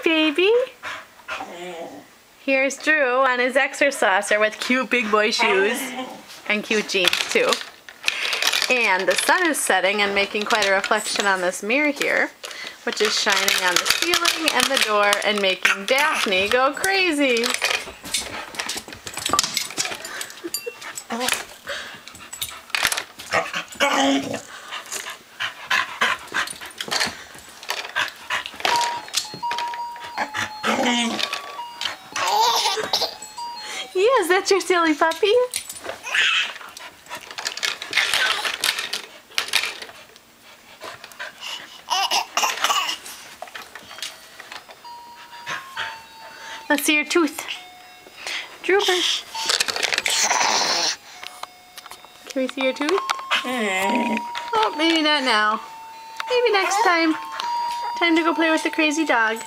baby. Here's Drew on his exerciser with cute big boy shoes and cute jeans too. And the sun is setting and making quite a reflection on this mirror here, which is shining on the ceiling and the door and making Daphne go crazy. Yes, that's your silly puppy. Let's see your tooth. Drooper. Can we see your tooth? Oh, maybe not now. Maybe next time. Time to go play with the crazy dog.